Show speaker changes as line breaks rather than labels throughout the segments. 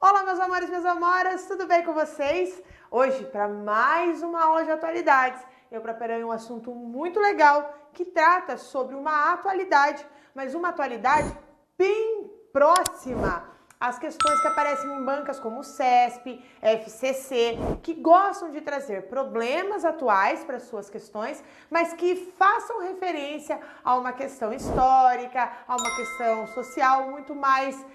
Olá, meus amores e minhas amoras, tudo bem com vocês? Hoje, para mais uma aula de atualidades, eu preparei um assunto muito legal que trata sobre uma atualidade, mas uma atualidade bem próxima às questões que aparecem em bancas como o CESP, FCC, que gostam de trazer problemas atuais para suas questões, mas que façam referência a uma questão histórica, a uma questão social muito mais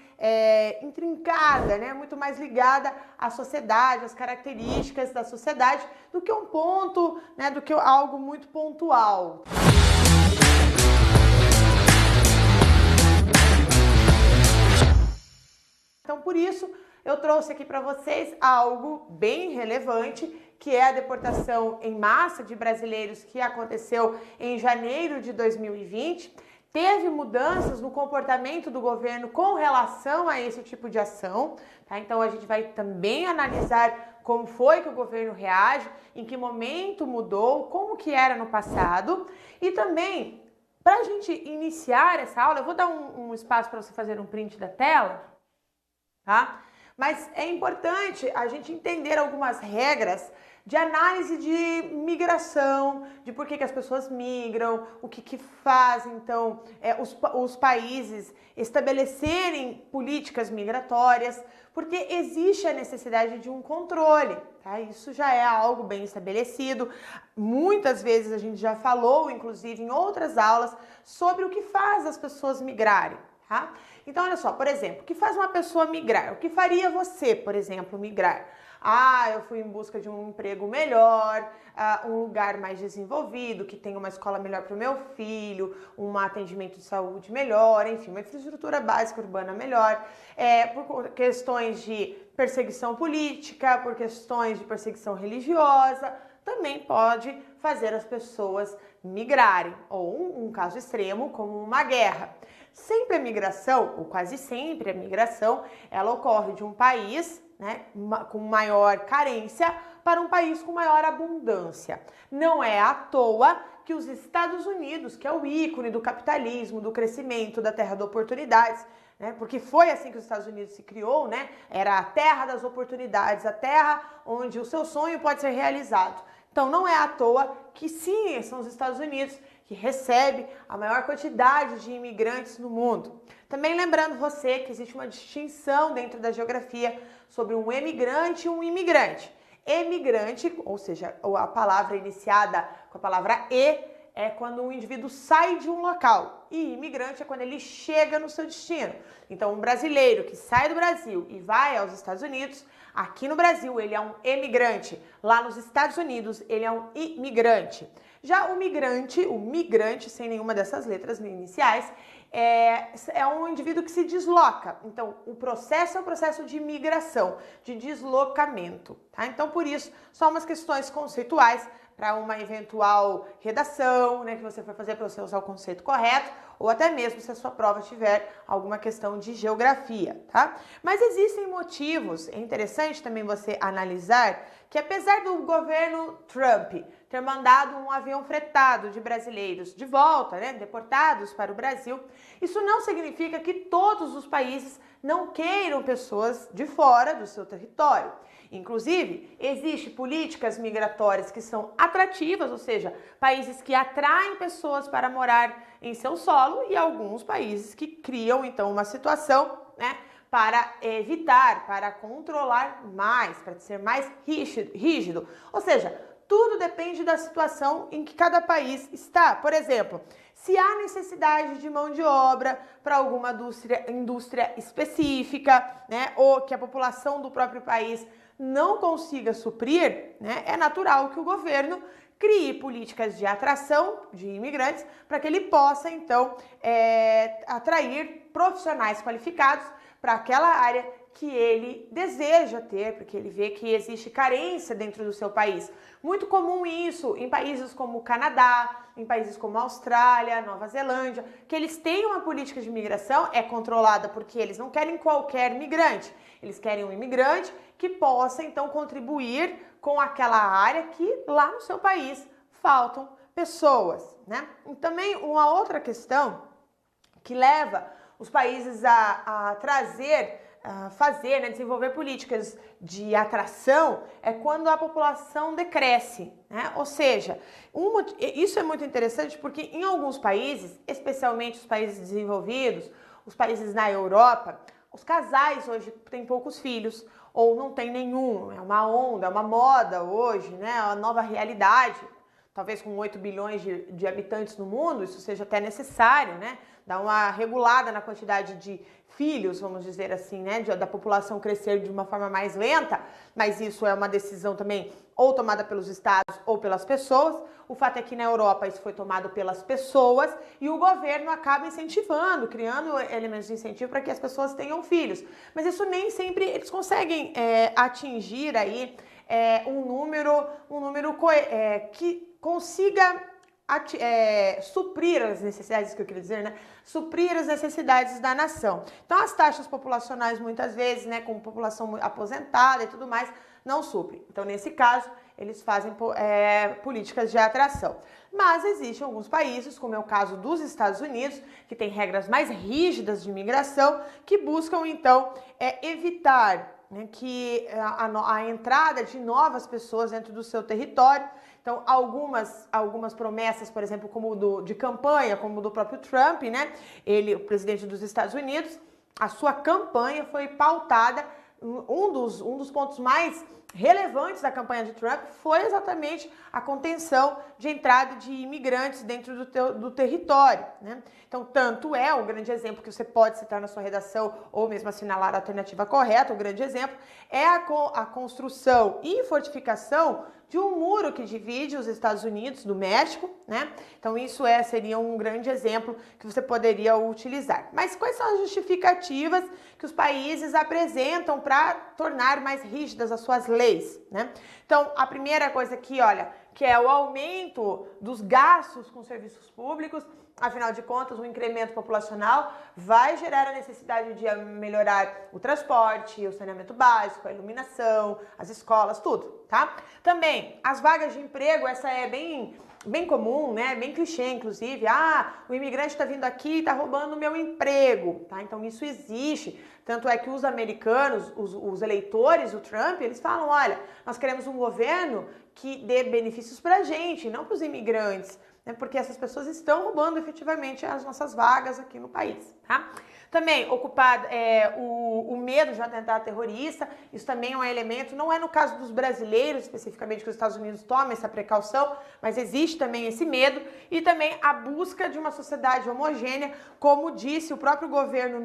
intrincada, né? Muito mais ligada à sociedade, às características da sociedade, do que um ponto, né? Do que algo muito pontual. Então, por isso, eu trouxe aqui para vocês algo bem relevante, que é a deportação em massa de brasileiros que aconteceu em janeiro de 2020. Teve mudanças no comportamento do governo com relação a esse tipo de ação, tá? Então a gente vai também analisar como foi que o governo reage, em que momento mudou, como que era no passado. E também, para a gente iniciar essa aula, eu vou dar um espaço para você fazer um print da tela, tá? Mas é importante a gente entender algumas regras de análise de migração, de por que as pessoas migram, o que fazem, então, os países estabelecerem políticas migratórias, porque existe a necessidade de um controle, tá? Isso já é algo bem estabelecido. Muitas vezes a gente já falou, inclusive em outras aulas, sobre o que faz as pessoas migrarem. Tá? Então, olha só, por exemplo, o que faz uma pessoa migrar? O que faria você, por exemplo, migrar? Eu fui em busca de um emprego melhor, um lugar mais desenvolvido, que tenha uma escola melhor para o meu filho, um atendimento de saúde melhor, enfim, uma infraestrutura básica urbana melhor, por questões de perseguição política, por questões de perseguição religiosa, também pode fazer as pessoas migrarem, ou um caso extremo como uma guerra. Sempre a migração, ou quase sempre a migração, ela ocorre de um país, né, com maior carência para um país com maior abundância. Não é à toa que os Estados Unidos, que é o ícone do capitalismo, do crescimento, da terra de oportunidades, né, porque foi assim que os Estados Unidos se criou, né, era a terra das oportunidades, a terra onde o seu sonho pode ser realizado. Então não é à toa que sim, são os Estados Unidos que recebe a maior quantidade de imigrantes no mundo. Também lembrando você que existe uma distinção dentro da geografia sobre um emigrante e um imigrante. Emigrante, ou seja, a palavra iniciada com a palavra e, é quando um indivíduo sai de um local. E imigrante é quando ele chega no seu destino. Então, um brasileiro que sai do Brasil e vai aos Estados Unidos, aqui no Brasil ele é um emigrante. Lá nos Estados Unidos ele é um imigrante. Já o migrante sem nenhuma dessas letras iniciais, é um indivíduo que se desloca. Então, o processo é um processo de migração, de deslocamento, tá? Então, por isso, só umas questões conceituais para uma eventual redação, né, que você for fazer para você usar o conceito correto, ou até mesmo se a sua prova tiver alguma questão de geografia, tá? Mas existem motivos, é interessante também você analisar que apesar do governo Trump ter mandado um avião fretado de brasileiros de volta, né, deportados para o Brasil, isso não significa que todos os países não queiram pessoas de fora do seu território. Inclusive, existem políticas migratórias que são atrativas, ou seja, países que atraem pessoas para morar em seu solo e alguns países que criam, então, uma situação, né, para evitar, para controlar mais, para ser mais rígido. Ou seja, tudo depende da situação em que cada país está. Por exemplo, se há necessidade de mão de obra para alguma indústria específica, né, ou que a população do próprio país não consiga suprir, né, é natural que o governo crie políticas de atração de imigrantes para que ele possa, então, atrair profissionais qualificados para aquela área que ele deseja ter, porque ele vê que existe carência dentro do seu país. Muito comum isso em países como o Canadá, em países como a Austrália, Nova Zelândia, que eles têm uma política de imigração, é controlada porque eles não querem qualquer migrante, eles querem um imigrante que possa, então, contribuir com aquela área que lá no seu país faltam pessoas, né? E também uma outra questão que leva os países a trazer fazer, né, desenvolver políticas de atração é quando a população decresce, né? Ou seja, isso é muito interessante porque em alguns países, especialmente os países desenvolvidos, os países na Europa, os casais hoje têm poucos filhos ou não tem nenhum, é uma onda, é uma moda hoje, né? É uma nova realidade. Talvez com 8 bilhões de habitantes no mundo, isso seja até necessário, né? Dar uma regulada na quantidade de filhos, vamos dizer assim, né? Da população crescer de uma forma mais lenta, mas isso é uma decisão também ou tomada pelos estados ou pelas pessoas. O fato é que na Europa isso foi tomado pelas pessoas e o governo acaba incentivando, criando elementos de incentivo para que as pessoas tenham filhos. Mas isso nem sempre eles conseguem atingir aí um número que consiga suprir as necessidades, que eu queria dizer, né? Suprir as necessidades da nação. Então, as taxas populacionais, muitas vezes, né, com população aposentada e tudo mais, não suprem. Então, nesse caso, eles fazem políticas de atração. Mas existem alguns países, como é o caso dos Estados Unidos, que têm regras mais rígidas de imigração, que buscam, então, evitar, né, que a entrada de novas pessoas dentro do seu território. Então, algumas promessas, por exemplo, como de campanha, como do próprio Trump, né? Ele, o presidente dos Estados Unidos, a sua campanha foi pautada, um dos pontos mais relevantes da campanha de Trump foi exatamente a contenção de entrada de imigrantes dentro do território, né? Então, tanto é o grande exemplo que você pode citar na sua redação ou mesmo assinalar a alternativa correta, o grande exemplo é a construção e fortificação de um muro que divide os Estados Unidos do México, né? Então, isso seria um grande exemplo que você poderia utilizar. Mas quais são as justificativas que os países apresentam para tornar mais rígidas as suas leis, né? Então, a primeira coisa aqui, olha, que é o aumento dos gastos com serviços públicos. Afinal de contas, o incremento populacional vai gerar a necessidade de melhorar o transporte, o saneamento básico, a iluminação, as escolas, tudo, tá? Também, as vagas de emprego, essa é bem comum, né? Bem clichê, inclusive. O imigrante está vindo aqui e está roubando o meu emprego, tá? Então, isso existe. Tanto é que os americanos, os eleitores do Trump, eles falam, olha, nós queremos um governo que dê benefícios para a gente, não para os imigrantes, né? Porque essas pessoas estão roubando efetivamente as nossas vagas aqui no país, tá? Também, o medo de um atentado terrorista, isso também é um elemento, não é no caso dos brasileiros, especificamente, que os Estados Unidos tomam essa precaução, mas existe também esse medo, e também a busca de uma sociedade homogênea, como disse o próprio governo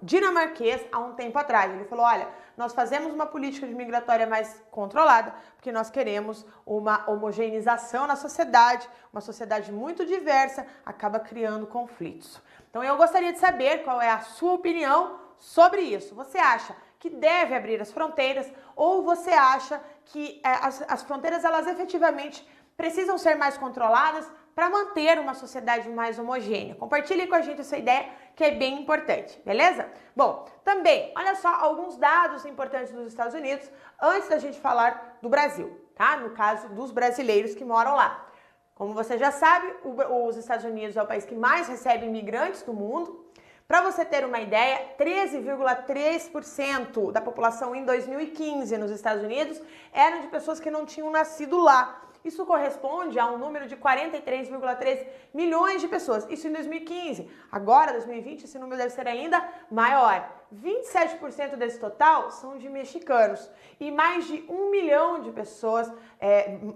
dinamarquês, há um tempo atrás. Ele falou, olha, nós fazemos uma política de migratória mais controlada, porque nós queremos uma homogeneização na sociedade, uma sociedade muito diversa, acaba criando conflitos. Então, eu gostaria de saber qual é a sua opinião sobre isso. Você acha que deve abrir as fronteiras ou você acha que as fronteiras, elas efetivamente precisam ser mais controladas para manter uma sociedade mais homogênea? Compartilhe com a gente essa ideia, que é bem importante, beleza? Bom, também, olha só alguns dados importantes dos Estados Unidos antes da gente falar do Brasil, tá? No caso dos brasileiros que moram lá. Como você já sabe, os Estados Unidos é o país que mais recebe imigrantes do mundo. Para você ter uma ideia, 13,3% da população em 2015 nos Estados Unidos eram de pessoas que não tinham nascido lá. Isso corresponde a um número de 43,3 milhões de pessoas. Isso em 2015. Agora, 2020, esse número deve ser ainda maior. 27% desse total são de mexicanos. E mais de 1 milhão de pessoas,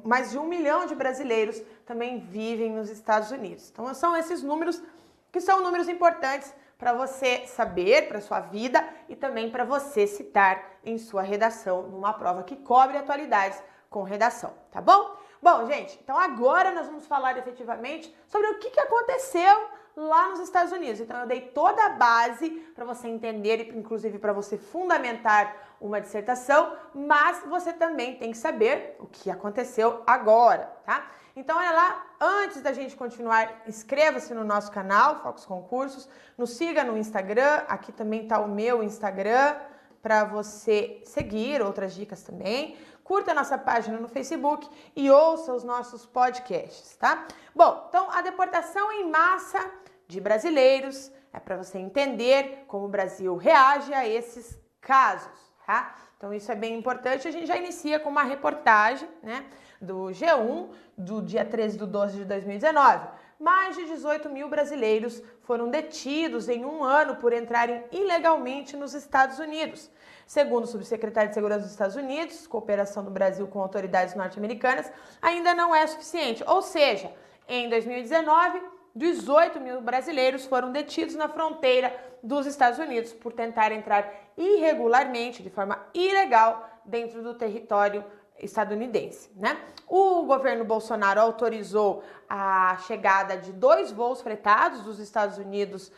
mais de 1 milhão de brasileiros também vivem nos Estados Unidos. Então, são esses números que são números importantes para você saber, para sua vida e também para você citar em sua redação, numa prova que cobre atualidades com redação, tá bom? Bom, gente, então agora nós vamos falar efetivamente sobre o que aconteceu lá nos Estados Unidos. Então eu dei toda a base para você entender e inclusive para você fundamentar uma dissertação, mas você também tem que saber o que aconteceu agora, tá? Então olha lá, antes da gente continuar, inscreva-se no nosso canal, Focus Concursos, nos siga no Instagram, aqui também está o meu Instagram, para você seguir outras dicas também. Curta a nossa página no Facebook e ouça os nossos podcasts, tá? Bom, então a deportação em massa de brasileiros, É para você entender como o Brasil reage a esses casos, tá? Então isso é bem importante. A gente já inicia com uma reportagem, né, do G1 do dia 13/12 de 2019. Mais de 18 mil brasileiros foram detidos em um ano por entrarem ilegalmente nos Estados Unidos. Segundo o subsecretário de Segurança dos Estados Unidos, cooperação do Brasil com autoridades norte-americanas ainda não é suficiente. Ou seja, em 2019, 18 mil brasileiros foram detidos na fronteira dos Estados Unidos por tentar entrar irregularmente, de forma ilegal, dentro do território estadunidense, né? O governo Bolsonaro autorizou a chegada de 2 voos fretados dos Estados Unidos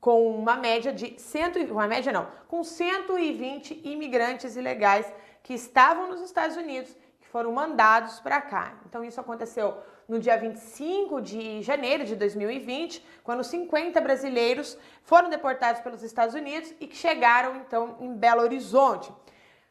com uma média de 120 imigrantes ilegais que estavam nos Estados Unidos, que foram mandados para cá. Então isso aconteceu no dia 25 de janeiro de 2020, quando 50 brasileiros foram deportados pelos Estados Unidos e que chegaram então em Belo Horizonte.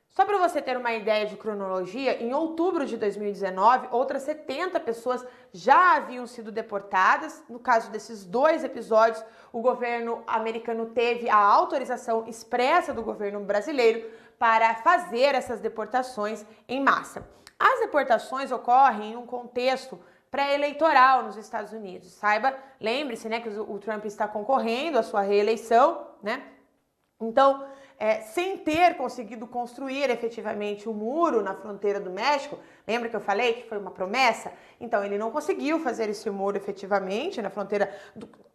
Só para você ter uma ideia de cronologia, em outubro de 2019, outras 70 pessoas já haviam sido deportadas. No caso desses 2 episódios, o governo americano teve a autorização expressa do governo brasileiro para fazer essas deportações em massa. As deportações ocorrem em um contexto pré-eleitoral nos Estados Unidos. Lembre-se, né, que o Trump está concorrendo à sua reeleição, né? Então, sem ter conseguido construir efetivamente o muro na fronteira do México, lembra que eu falei que foi uma promessa? Então, ele não conseguiu fazer esse muro efetivamente na fronteira,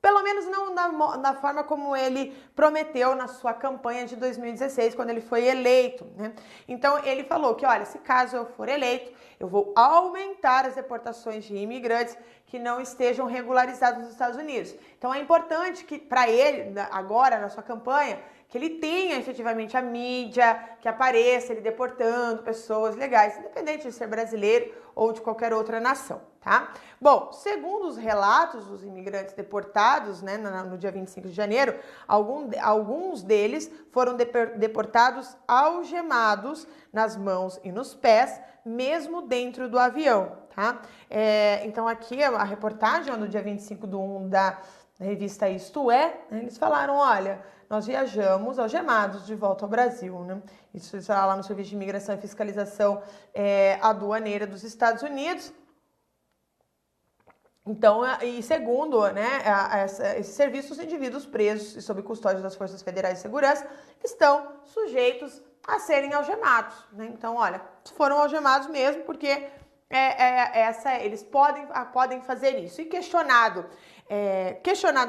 pelo menos não na forma como ele prometeu na sua campanha de 2016, quando ele foi eleito, né? Então, ele falou que, olha, se caso eu for eleito, eu vou aumentar as deportações de imigrantes que não estejam regularizados nos Estados Unidos. Então, é importante que, para ele, agora, na sua campanha, que ele tenha efetivamente a mídia, que apareça ele deportando pessoas legais, independente de ser brasileiro ou de qualquer outra nação, tá? Bom, segundo os relatos dos imigrantes deportados, né, no dia 25 de janeiro, alguns deles foram deportados algemados nas mãos e nos pés, mesmo dentro do avião, tá? Então aqui a reportagem no dia 25/1 da revista Isto É, né, eles falaram, olha, nós viajamos algemados de volta ao Brasil, né? Isso está lá no Serviço de Imigração e Fiscalização Aduaneira dos Estados Unidos. Então, e segundo, né, esse serviço, os indivíduos presos e sob custódia das Forças Federais de Segurança estão sujeitos a serem algemados, né? Então, olha, foram algemados mesmo porque eles podem fazer isso. E questionado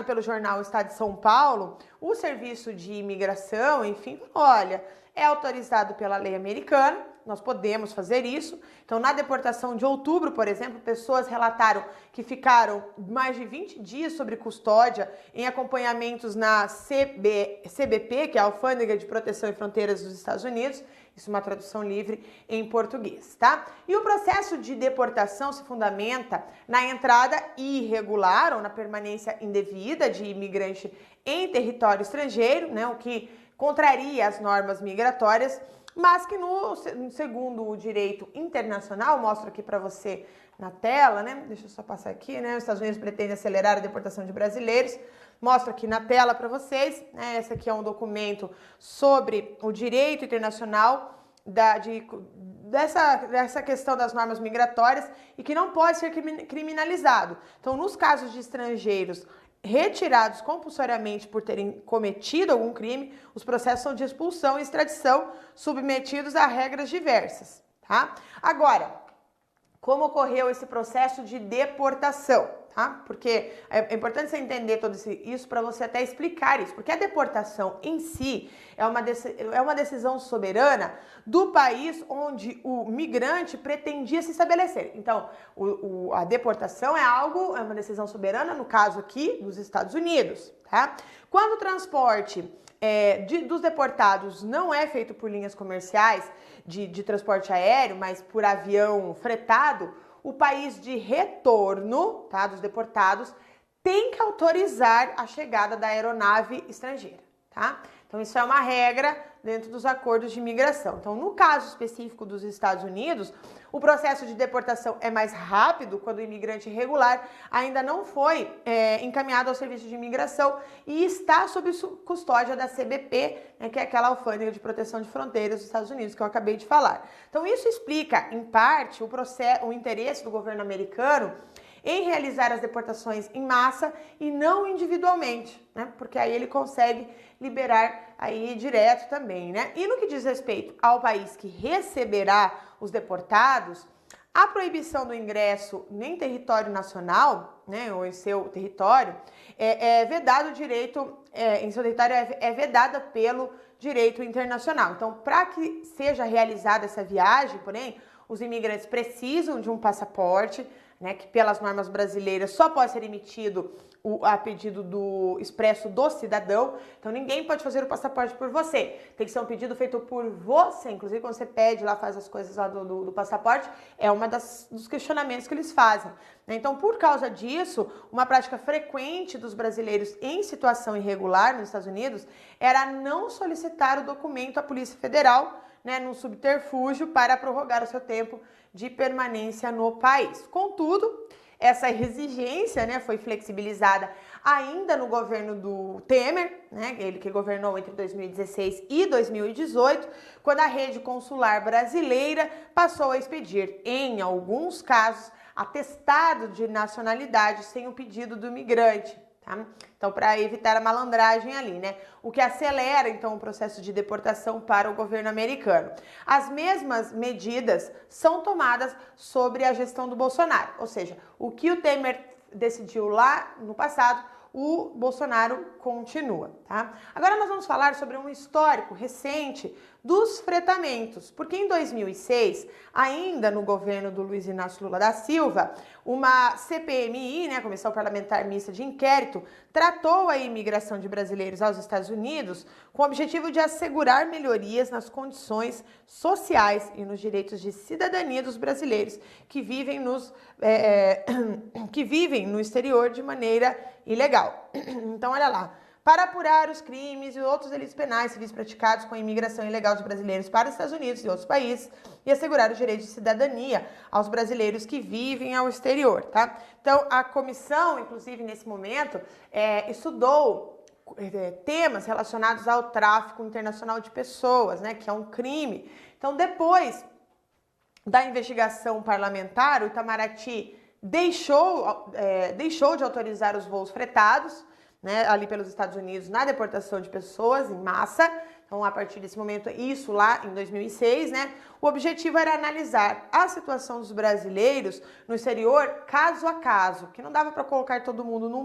pelo jornal Estado de São Paulo, o Serviço de Imigração, enfim, olha, é autorizado pela lei americana, nós podemos fazer isso. Então, na deportação de outubro, por exemplo, pessoas relataram que ficaram mais de 20 dias sob custódia em acompanhamentos na CBP, que é a Alfândega de Proteção e Fronteiras dos Estados Unidos. Isso é uma tradução livre em português, tá? E o processo de deportação se fundamenta na entrada irregular ou na permanência indevida de imigrante em território estrangeiro, né? O que contraria as normas migratórias, mas que segundo o direito internacional, mostro aqui para você na tela, né? Deixa eu só passar aqui, né? Os Estados Unidos pretendem acelerar a deportação de brasileiros. Mostro aqui na tela para vocês, né? Esse aqui é um documento sobre o direito internacional dessa questão das normas migratórias e que não pode ser criminalizado. Então, nos casos de estrangeiros retirados compulsoriamente por terem cometido algum crime, os processos são de expulsão e extradição submetidos a regras diversas, tá? Agora, como ocorreu esse processo de deportação, tá? Porque é importante você entender tudo isso para você até explicar isso, porque a deportação em si é uma decisão soberana do país onde o migrante pretendia se estabelecer. Então, a deportação é uma decisão soberana, no caso aqui, dos Estados Unidos, tá? Quando o transporte dos deportados não é feito por linhas comerciais de transporte aéreo, mas por avião fretado, o país de retorno, tá, dos deportados tem que autorizar a chegada da aeronave estrangeira, tá? Então isso é uma regra dentro dos acordos de imigração. Então, no caso específico dos Estados Unidos, o processo de deportação é mais rápido quando o imigrante irregular ainda não foi encaminhado ao serviço de imigração e está sob custódia da CBP, né, que é aquela alfândega de proteção de fronteiras dos Estados Unidos que eu acabei de falar. Então, isso explica, em parte, o interesse do governo americano em realizar as deportações em massa e não individualmente, né? Porque aí ele consegue liberar aí direto também, né? E no que diz respeito ao país que receberá os deportados, a proibição do ingresso em território nacional, né, ou em seu território, é vedado o direito, em seu território é vedada pelo direito internacional. Então, para que seja realizada essa viagem, porém, os imigrantes precisam de um passaporte, né, que pelas normas brasileiras só pode ser emitido a pedido do expresso do cidadão. Então ninguém pode fazer o passaporte por você. Tem que ser um pedido feito por você. Inclusive quando você pede lá, faz as coisas lá do passaporte, é uma dos questionamentos que eles fazem. Então por causa disso, uma prática frequente dos brasileiros em situação irregular nos Estados Unidos era não solicitar o documento à Polícia Federal, né, num subterfúgio para prorrogar o seu tempo de permanência no país. Contudo, essa exigência, né, foi flexibilizada ainda no governo do Temer, né, ele que governou entre 2016 e 2018, quando a rede consular brasileira passou a expedir, em alguns casos, atestado de nacionalidade sem o pedido do migrante. Tá? Então, para evitar a malandragem ali, né? O que acelera, então, o processo de deportação para o governo americano. As mesmas medidas são tomadas sobre a gestão do Bolsonaro, ou seja, o que o Temer decidiu lá no passado, o Bolsonaro continua, tá? Agora nós vamos falar sobre um histórico recente dos fretamentos, porque em 2006, ainda no governo do Luiz Inácio Lula da Silva, uma CPMI, né, Comissão Parlamentar Mista de Inquérito, tratou a imigração de brasileiros aos Estados Unidos com o objetivo de assegurar melhorias nas condições sociais e nos direitos de cidadania dos brasileiros que vivem no exterior de maneira ilegal. Então, olha lá. Para apurar os crimes e outros delitos penais civis praticados com a imigração ilegal de brasileiros para os Estados Unidos e outros países e assegurar o direito de cidadania aos brasileiros que vivem ao exterior, tá? Então, a comissão, inclusive, nesse momento, estudou temas relacionados ao tráfico internacional de pessoas, né, que é um crime. Então, depois da investigação parlamentar, o Itamaraty deixou de autorizar os voos fretados, né, ali pelos Estados Unidos na deportação de pessoas em massa. Então, a partir desse momento, isso lá em 2006, né, o objetivo era analisar a situação dos brasileiros no exterior caso a caso, que não dava para colocar todo mundo num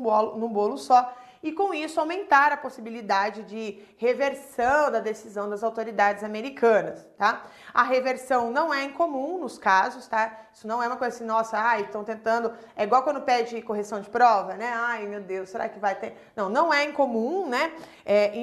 bolo só, e com isso aumentar a possibilidade de reversão da decisão das autoridades americanas, tá? A reversão não é incomum nos casos, tá? Isso não é uma coisa assim, nossa, estão tentando, é igual quando pede correção de prova, né? Ai, meu Deus, será que vai ter? Não é incomum, né?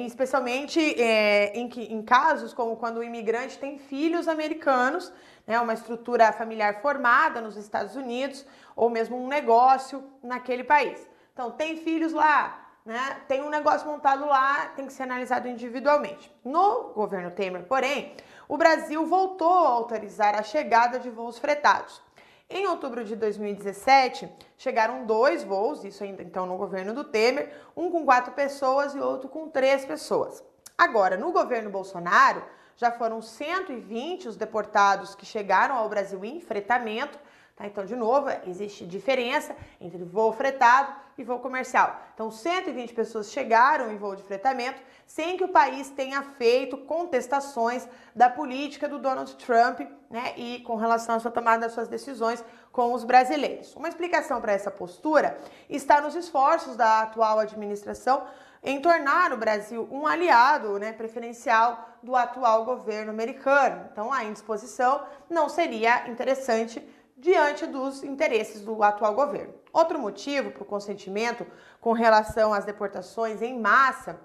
Especialmente em casos como quando o imigrante tem filhos americanos, né? Uma estrutura familiar formada nos Estados Unidos, ou mesmo um negócio naquele país. Então, tem filhos lá, né? Tem um negócio montado lá, tem que ser analisado individualmente. No governo Temer, porém, o Brasil voltou a autorizar a chegada de voos fretados. Em outubro de 2017, chegaram 2 voos, isso ainda então no governo do Temer, um com 4 pessoas e outro com 3 pessoas. Agora, no governo Bolsonaro, já foram 120 os deportados que chegaram ao Brasil em fretamento. Tá? Então, de novo, existe diferença entre voo fretado e voo comercial. Então, 120 pessoas chegaram em voo de fretamento sem que o país tenha feito contestações da política do Donald Trump, né, e com relação à sua tomada das suas decisões com os brasileiros. Uma explicação para essa postura está nos esforços da atual administração em tornar o Brasil um aliado, né, preferencial do atual governo americano. Então, a indisposição não seria interessante diante dos interesses do atual governo. Outro motivo para o consentimento com relação às deportações em massa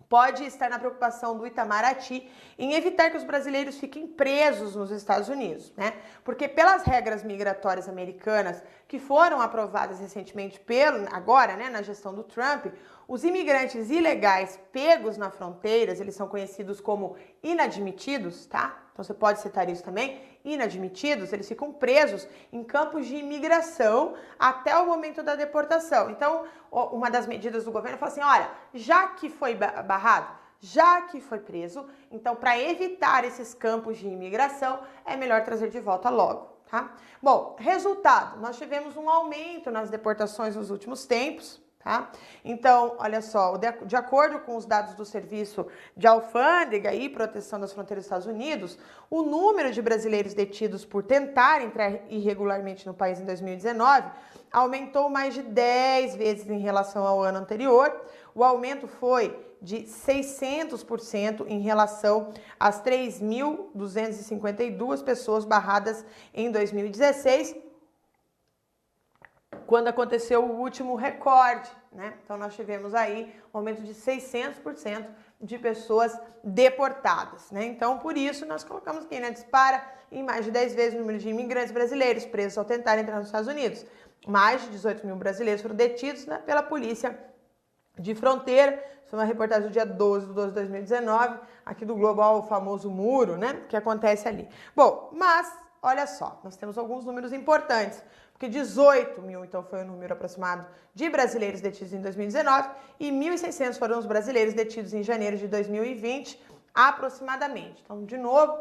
pode estar na preocupação do Itamaraty em evitar que os brasileiros fiquem presos nos Estados Unidos, né? Porque pelas regras migratórias americanas que foram aprovadas recentemente agora, né, na gestão do Trump, os imigrantes ilegais pegos na fronteira, eles são conhecidos como inadmitidos, tá? Então você pode citar isso também, inadmitidos, eles ficam presos em campos de imigração até o momento da deportação. Então, uma das medidas do governo fala assim, olha, já que foi barrado, já que foi preso, então para evitar esses campos de imigração, é melhor trazer de volta logo, tá? Bom, resultado, nós tivemos um aumento nas deportações nos últimos tempos, tá? Então, olha só, de acordo com os dados do Serviço de Alfândega e Proteção das Fronteiras dos Estados Unidos, o número de brasileiros detidos por tentar entrar irregularmente no país em 2019 aumentou mais de 10 vezes em relação ao ano anterior. O aumento foi de 600% em relação às 3.252 pessoas barradas em 2016, quando aconteceu o último recorde, né? Então nós tivemos aí um aumento de 600% de pessoas deportadas, né? Então por isso nós colocamos aqui, né? Dispara em mais de 10 vezes o número de imigrantes brasileiros presos ao tentar entrar nos Estados Unidos. Mais de 18 mil brasileiros foram detidos, né, pela polícia de fronteira. Isso é uma reportagem do dia 12 de 12 de 2019, aqui do Globo, o famoso muro, né, que acontece ali. Bom, mas olha só, nós temos alguns números importantes, porque 18 mil, então, foi o número aproximado de brasileiros detidos em 2019 e 1.600 foram os brasileiros detidos em janeiro de 2020, aproximadamente. Então, de novo,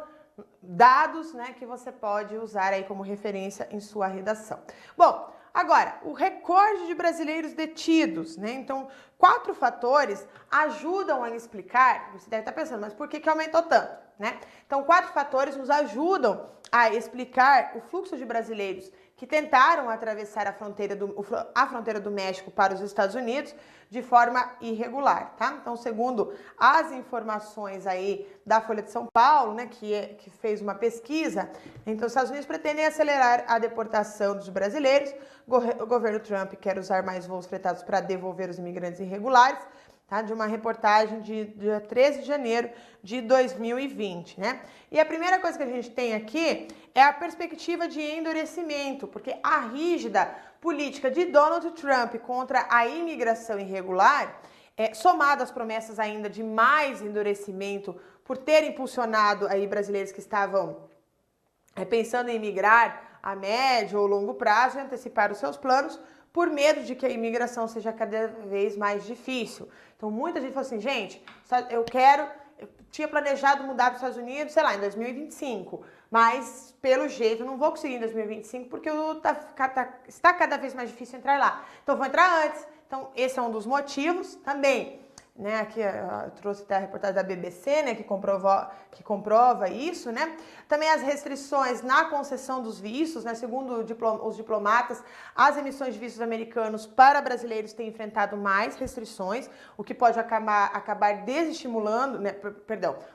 dados, né, que você pode usar aí como referência em sua redação. Bom, agora, o recorde de brasileiros detidos, né? Então, 4 fatores ajudam a explicar, você deve estar pensando, mas por que aumentou tanto, né? Então, 4 fatores nos ajudam a explicar o fluxo de brasileiros que tentaram atravessar a fronteira do México para os Estados Unidos de forma irregular, tá? Então, segundo as informações aí da Folha de São Paulo, né, que fez uma pesquisa, então os Estados Unidos pretendem acelerar a deportação dos brasileiros. O governo Trump quer usar mais voos fretados para devolver os imigrantes irregulares, tá? De uma reportagem de dia 13 de janeiro de 2020, né? E a primeira coisa que a gente tem aqui é a perspectiva de endurecimento, porque a rígida política de Donald Trump contra a imigração irregular, somado às promessas ainda de mais endurecimento por ter impulsionado aí brasileiros que estavam pensando em migrar a médio ou longo prazo e antecipar os seus planos por medo de que a imigração seja cada vez mais difícil. Então, muita gente falou assim, gente, eu tinha planejado mudar para os Estados Unidos, sei lá, em 2025, mas pelo jeito não vou conseguir em 2025 porque está cada vez mais difícil entrar lá. Então, vou entrar antes. Então, esse é um dos motivos também. Né, aqui eu trouxe até a reportagem da BBC, né, que comprova isso, né? Também as restrições na concessão dos vistos, né? Segundo os diplomatas, as emissões de vistos americanos para brasileiros têm enfrentado mais restrições, o que pode acabar desestimulando, né,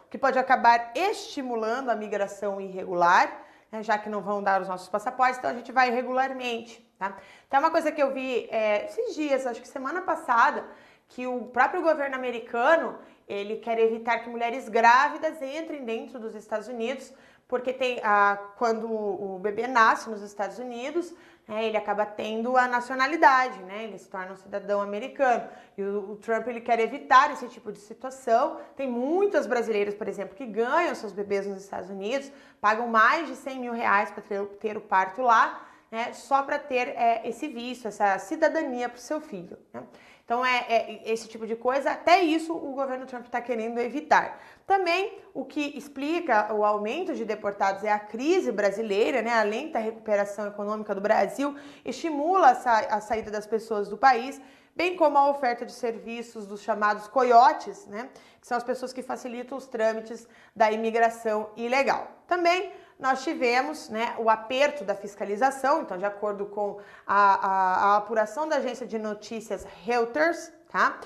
o que pode acabar estimulando a migração irregular, né, já que não vão dar os nossos passaportes, então a gente vai irregularmente, tá? Então, uma coisa que eu vi esses dias, acho que semana passada, que o próprio governo americano, ele quer evitar que mulheres grávidas entrem dentro dos Estados Unidos, porque quando o bebê nasce nos Estados Unidos, né, ele acaba tendo a nacionalidade, né, ele se torna um cidadão americano. E o Trump, ele quer evitar esse tipo de situação. Tem muitas brasileiras, por exemplo, que ganham seus bebês nos Estados Unidos, pagam mais de 100 mil reais para ter o parto lá, né, só para ter esse visto, essa cidadania para o seu filho, né? Então, esse tipo de coisa, até isso o governo Trump está querendo evitar. Também, o que explica o aumento de deportados é a crise brasileira, né? A lenta recuperação econômica do Brasil estimula a saída das pessoas do país, bem como a oferta de serviços dos chamados coiotes, né? Que são as pessoas que facilitam os trâmites da imigração ilegal. Também, nós tivemos, né, o aperto da fiscalização. Então, de acordo com a apuração da agência de notícias Reuters, tá?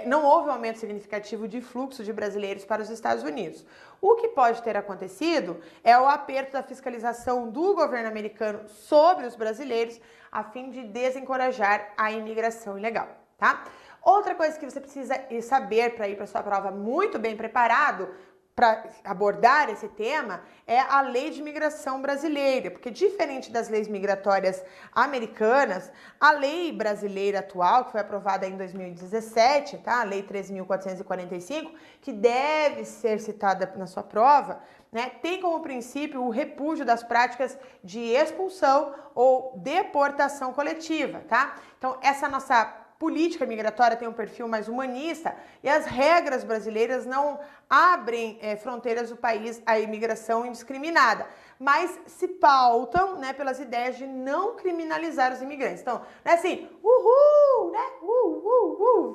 Não houve um aumento significativo de fluxo de brasileiros para os Estados Unidos. O que pode ter acontecido é o aperto da fiscalização do governo americano sobre os brasileiros, a fim de desencorajar a imigração ilegal, tá? Outra coisa que você precisa saber para ir para sua prova muito bem preparado, para abordar esse tema é a lei de imigração brasileira, porque diferente das leis migratórias americanas, a lei brasileira atual, que foi aprovada em 2017, tá? A lei 3.445, que deve ser citada na sua prova, né, tem como princípio o repúdio das práticas de expulsão ou deportação coletiva, tá? Então, essa nossa política migratória tem um perfil mais humanista e as regras brasileiras não abrem fronteiras do país à imigração indiscriminada, mas se pautam, né, pelas ideias de não criminalizar os imigrantes. Então, não é assim, uhul, né,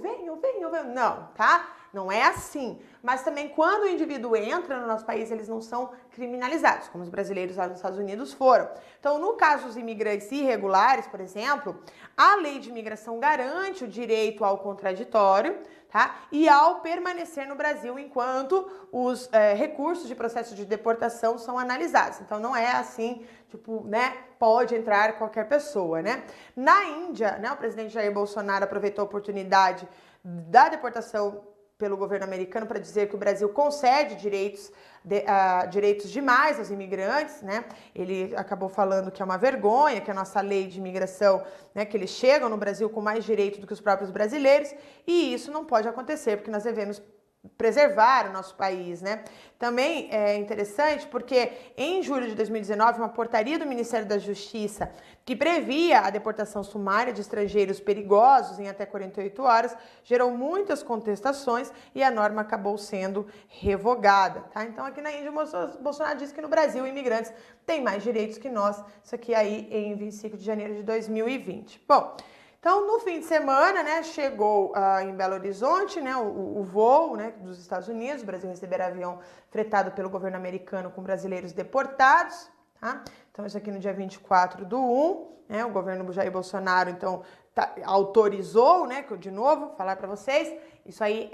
venham, venham, venham, não, tá? Não é assim, mas também quando o indivíduo entra no nosso país, eles não são criminalizados, como os brasileiros lá nos Estados Unidos foram. Então, no caso dos imigrantes irregulares, por exemplo, a lei de imigração garante o direito ao contraditório, tá? E ao permanecer no Brasil enquanto os recursos de processo de deportação são analisados. Então, não é assim, tipo, né, pode entrar qualquer pessoa, né? Na Índia, né, o presidente Jair Bolsonaro aproveitou a oportunidade da deportação pelo governo americano para dizer que o Brasil concede direitos demais aos imigrantes, né? Ele acabou falando que é uma vergonha, que a nossa lei de imigração, né, que eles chegam no Brasil com mais direito do que os próprios brasileiros, e isso não pode acontecer, porque nós devemos preservar o nosso país, né? Também é interessante porque em julho de 2019, uma portaria do Ministério da Justiça que previa a deportação sumária de estrangeiros perigosos em até 48 horas gerou muitas contestações e a norma acabou sendo revogada, tá? Então aqui na Índia, o Bolsonaro disse que no Brasil imigrantes têm mais direitos que nós, isso aqui aí em 25 de janeiro de 2020. Bom, então, no fim de semana, né, chegou em Belo Horizonte, né, o voo, né, dos Estados Unidos. O Brasil receberá avião fretado pelo governo americano com brasileiros deportados, tá? Então, isso aqui no dia 24/1, né, o governo Jair Bolsonaro, então, autorizou, né, que eu, de novo, falar para vocês, isso aí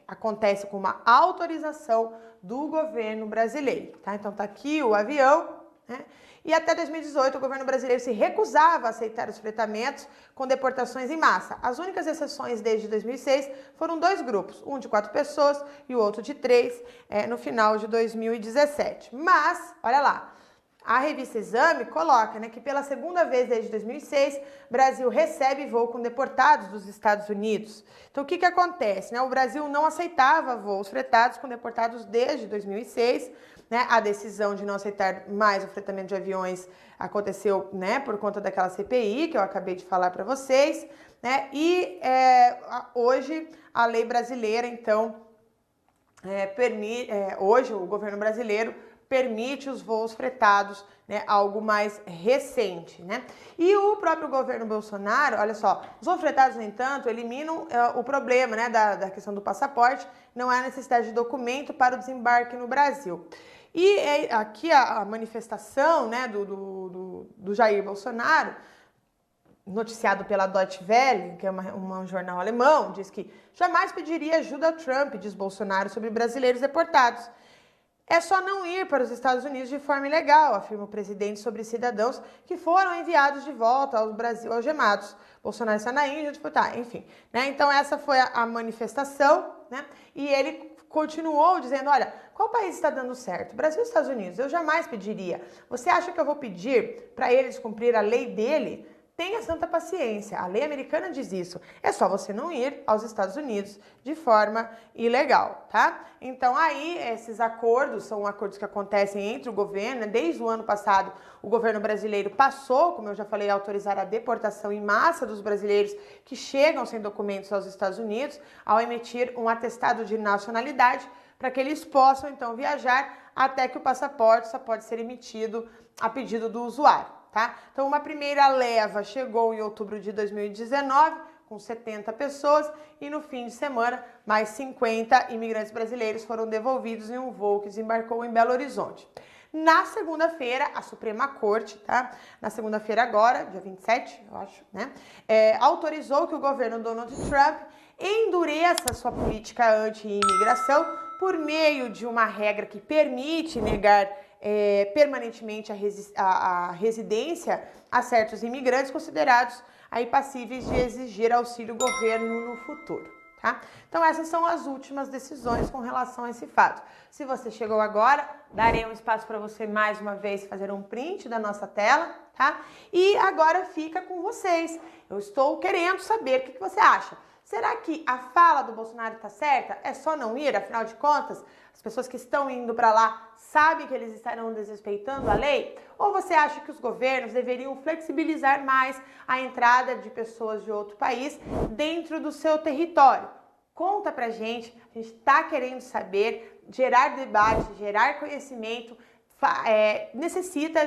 acontece com uma autorização do governo brasileiro, tá? Então, tá aqui o avião, né? E até 2018, o governo brasileiro se recusava a aceitar os fretamentos com deportações em massa. As únicas exceções desde 2006 foram 2 grupos, um de 4 pessoas e o outro de 3, no final de 2017. Mas, olha lá, a revista Exame coloca, né, que pela segunda vez desde 2006, Brasil recebe voo com deportados dos Estados Unidos. Então, o que acontece? Né? O Brasil não aceitava voos fretados com deportados desde 2006, né? A decisão de não aceitar mais o fretamento de aviões aconteceu, né, por conta daquela CPI que eu acabei de falar para vocês, né? E hoje a lei brasileira, então, hoje o governo brasileiro permite os voos fretados, né, algo mais recente, né? E o próprio governo Bolsonaro, olha só, os voos fretados, no entanto, eliminam o problema, né, da questão do passaporte, não há necessidade de documento para o desembarque no Brasil. E aqui a manifestação, né, do Jair Bolsonaro, noticiado pela Deutsche Welle, que é um jornal alemão, diz que jamais pediria ajuda a Trump, diz Bolsonaro, sobre brasileiros deportados. É só não ir para os Estados Unidos de forma ilegal, afirma o presidente sobre cidadãos que foram enviados de volta ao Brasil algemados. Bolsonaro está na Índia, enfim. Né? Então essa foi a manifestação, né? E ele continuou dizendo, olha, qual país está dando certo? Brasil e Estados Unidos, eu jamais pediria. Você acha que eu vou pedir para eles cumprir a lei dele? Tenha santa paciência, a lei americana diz isso. É só você não ir aos Estados Unidos de forma ilegal, tá? Então aí esses acordos são acordos que acontecem entre o governo, né? Desde o ano passado o governo brasileiro passou, como eu já falei, a autorizar a deportação em massa dos brasileiros que chegam sem documentos aos Estados Unidos, ao emitir um atestado de nacionalidade, para que eles possam então viajar até que o passaporte só pode ser emitido a pedido do usuário. Tá? Então, uma primeira leva chegou em outubro de 2019, com 70 pessoas, e no fim de semana, mais 50 imigrantes brasileiros foram devolvidos em um voo que desembarcou em Belo Horizonte. Na segunda-feira, a Suprema Corte, tá? Na segunda-feira agora, dia 27, eu acho, né? Autorizou que o governo Donald Trump endureça sua política anti-imigração por meio de uma regra que permite negar permanentemente a residência a certos imigrantes considerados aí passíveis de exigir auxílio governo no futuro. tá? Então essas são as últimas decisões com relação a esse fato. Se você chegou agora, darei um espaço para você mais uma vez fazer um print da nossa tela, tá? E agora fica com vocês. Eu estou querendo saber o que você acha. Será que a fala do Bolsonaro está certa? É só não ir, afinal de contas, as pessoas que estão indo para lá sabem que eles estarão desrespeitando a lei? Ou você acha que os governos deveriam flexibilizar mais a entrada de pessoas de outro país dentro do seu território? Conta pra gente, a gente está querendo saber, gerar debate, gerar conhecimento, necessita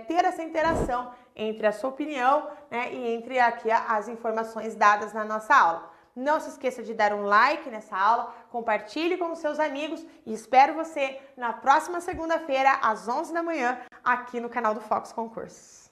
ter essa interação entre a sua opinião, né, e entre aqui as informações dadas na nossa aula. Não se esqueça de dar um like nessa aula, compartilhe com os seus amigos e espero você na próxima segunda-feira, às 11 da manhã, aqui no canal do Fox Concursos.